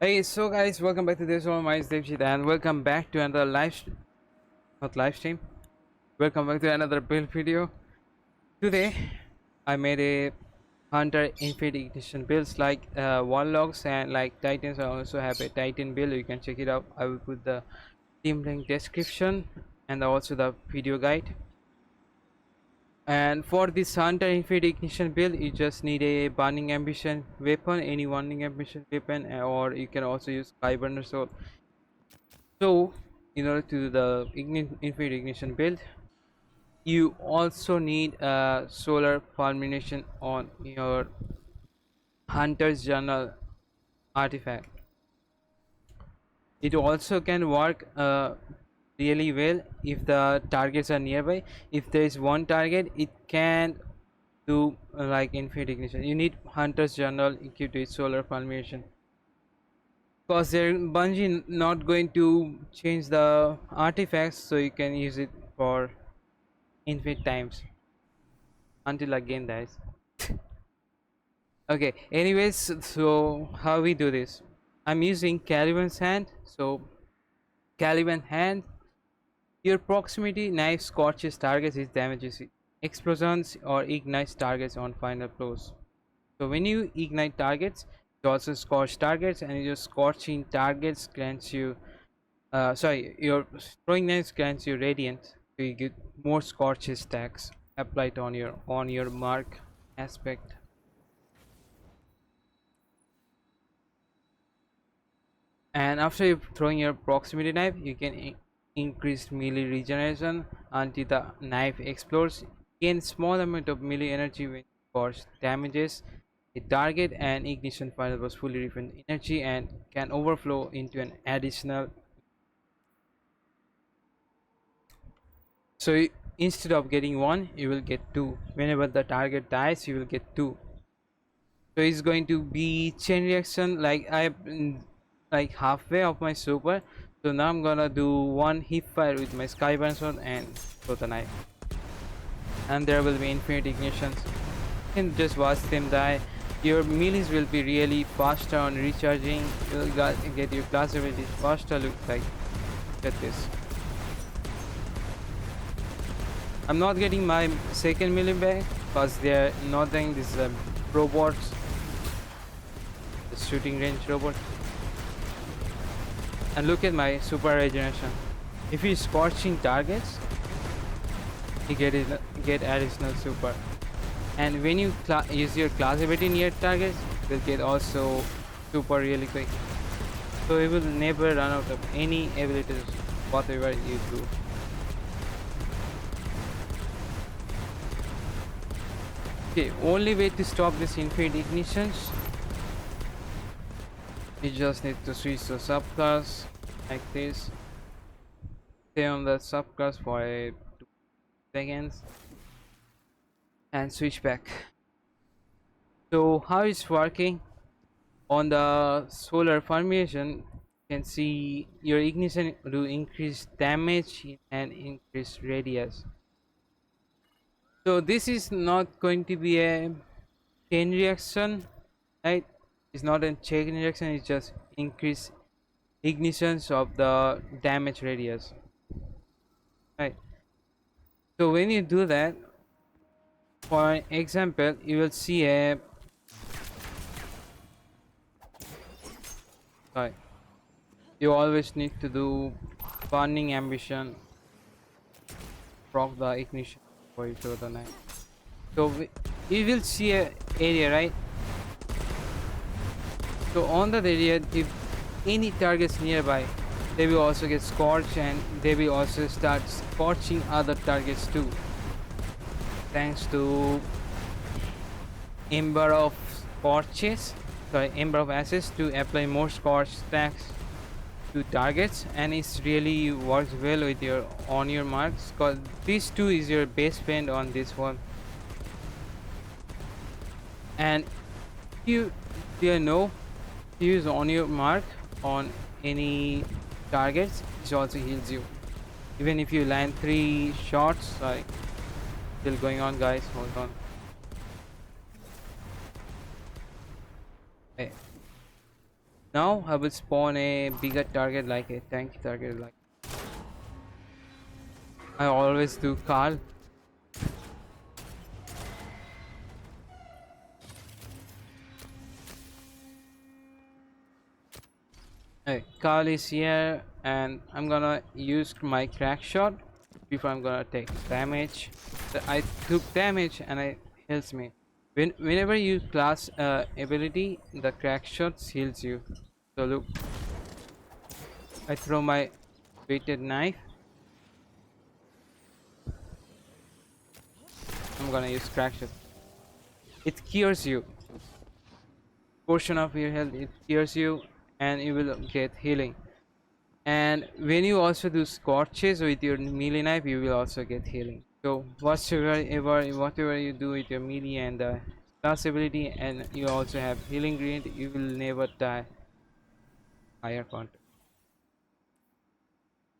Hey, so guys, welcome back to this one. My name is Debs and welcome back to another not live stream. Welcome back to another build video. Today, I made a Hunter Infinite Ignition builds like wall logs and like Titans. I also have a Titan build. You can check it out. I will put the team link description and also the video guide. And for this Hunter Infinite Ignition build, you just need a burning ambition weapon, any burning ambition weapon, or you can also use Skyburner. So in order to do the infinite ignition build, you also need a solar fulmination on your hunter's journal artifact. It also can work really well if the targets are nearby. If there is one target, it can do like infinite ignition. You need hunter's journal equipped with solar fulmination, because they're Bungie not going to change the artifacts, so you can use it for infinite times until again dies. Okay, anyways, so how we do this? I'm using Caliban's hand. So Caliban hand, your proximity knife scorches targets, it damages it. Explosions or ignites targets on final blows. So when you ignite targets, you also scorch targets, and your scorching targets grants you your throwing knives grants you radiant, so you get more scorches stacks applied on your mark aspect. And after you throwing your proximity knife, you can increase melee regeneration until the knife explodes. Gain small amount of melee energy when force damages a target, and ignition final was fully refund energy and can overflow into an additional. So instead of getting one, you will get two. Whenever the target dies, you will get two. So it's going to be chain reaction. Like like halfway of my super. So now I'm gonna do one hip fire with my skyburn sword and throw the knife, and there will be infinite ignitions. You can just watch them die. Your melees will be really faster on recharging. You'll get your class abilities faster. Look like at this. I'm not getting my second melee back because they're nothing. This is a robots, the shooting range robot. And look at my super regeneration. If you're scorching targets, you get additional super. And when you use your class ability near targets, you'll get also super really quick. So you will never run out of any abilities whatever you do. Okay, only way to stop this infinite ignitions, you just need to switch to subclass like this. Stay on the subclass for 2 seconds and switch back. So how it's working on the solar formation, you can see your ignition do increase damage and increase radius. So this is not going to be a chain reaction, right? It's not a chain reaction, it's just increase ignitions of the damage radius, right? So when you do that, for example, you will see a sorry, you always need to do burning ambition proc the ignition for you to the night. So you will see a area, right? So on that area, if any targets nearby, they will also get scorched, and they will also start scorching other targets too, thanks to ember of ember of ashes to apply more scorch stacks to targets, and it's really works well with your on your marks, because these two is your base spend on this one. And you know, use on your mark on any targets, it also heals you even if you land 3 shots. Like, still going on, guys, hold on. Okay. Now I will spawn a bigger target, like a tanky target, like I always do. Carl. Hey, Carl is here, and I'm gonna use my crack shot before I'm gonna take damage. I took damage and it heals me. Whenever you class ability, the crack shot heals you. So look, I throw my weighted knife. I'm gonna use crack shot. It cures you. Portion of your health, it cures you, and you will get healing. And when you also do scorches with your melee knife, you will also get healing. So whatever you do with your melee and the class ability, and you also have healing grenade, you will never die. Higher counter.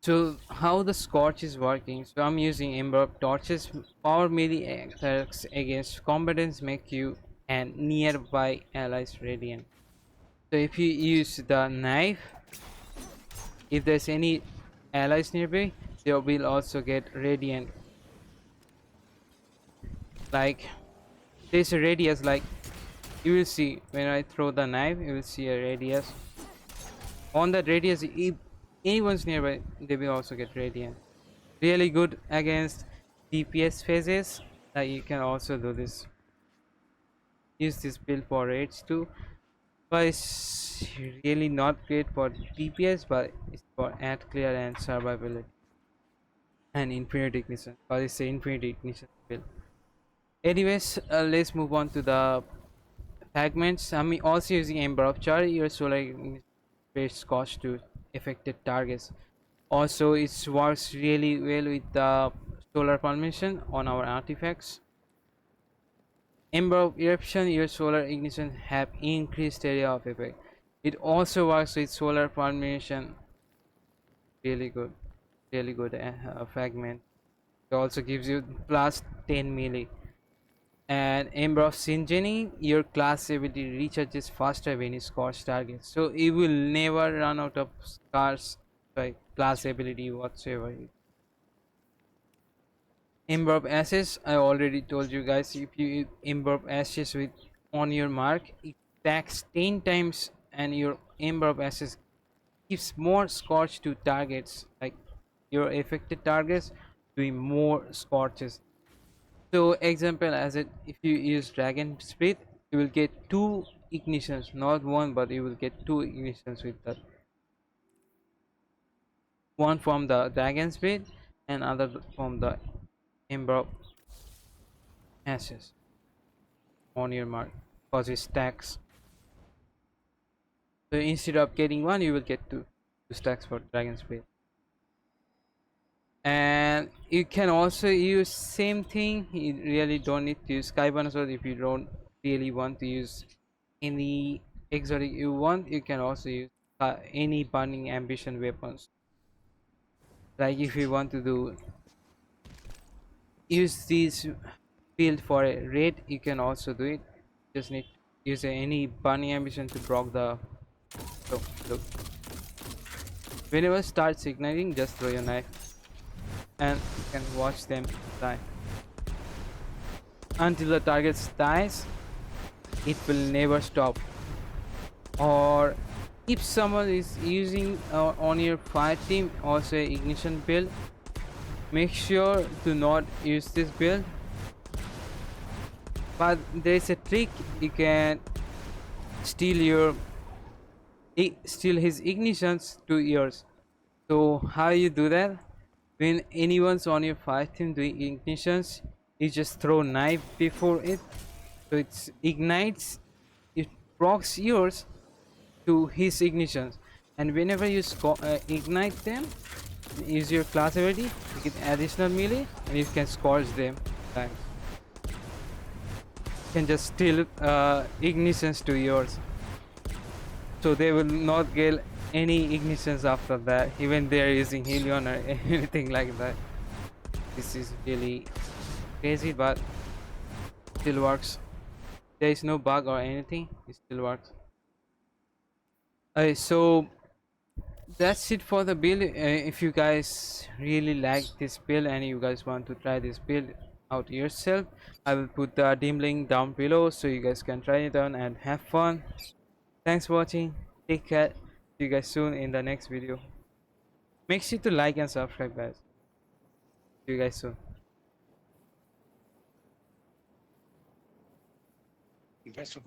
So how the scorch is working? So I'm using Ember of Torches. Power melee attacks against combatants make you and nearby allies radiant. So if you use the knife, if there's any allies nearby, they will also get radiant. Like there's a radius, like you will see when I throw the knife, you will see a radius. On that radius, if anyone's nearby, they will also get radiant. Really good against DPS phases. You can also do this. Use this build for raids too, but it's really not great for DPS, but it's for ad clear and survivability and infinite ignition, but it's an infinite ignition build. Anyways, let's move on to the fragments. I'm also using Ember of Char. Your solar space cost to affected targets. Also, it works really well with the solar permission on our artifacts. Ember of Eruption, your solar ignition have increased area of effect. It also works with solar permission. Really good, really good fragment. It also gives you plus 10 melee. And Ember of Singeing, your class ability recharges faster when you scorch targets. So you will never run out of scars by class ability whatsoever. Ember of Ashes, I already told you guys, if you Ember of Ashes with on your mark, it stacks 10 times and your Ember of Ashes gives more scorch to targets, like your affected targets doing more scorches. So example, as it, if you use Dragon Spirit, you will get two ignitions, not one, but you will get two ignitions with that. One from the Dragon Spirit and other from the Ember of Ashes on your mark, because it stacks. So instead of getting one, you will get two stacks for Dragon Spirit. And you can also use same thing. You really don't need to use Skyburn sword if you don't really want to use any exotic you want. You can also use any burning ambition weapons. Like if you want to do use this build for a raid, you can also do it. Just need to use any burning ambition to block the. So look, whenever starts igniting, just throw your knife and you can watch them die until the target dies. It will never stop. Or if someone is using on your fire team also ignition build, make sure to not use this build. But there is a trick. You can steal your steal his ignitions to yours. So how you do that? When anyone's on your fire team doing ignitions, you just throw knife before it, so it ignites. It procs yours to his ignitions, and whenever you ignite them, use your class ability, you get additional melee and you can scorch them. Thanks. You can just steal ignitions to yours, so they will not get any ignitions after that, even they are using Helion or anything like that. This is really crazy, but still works. There is no bug or anything, it still works. So that's it for the build. If you guys really like this build and you guys want to try this build out yourself, I will put the dim link down below so you guys can try it on and have fun. Thanks for watching. Take care. See you guys soon in the next video. Make sure to like and subscribe, guys. See you guys soon. Best of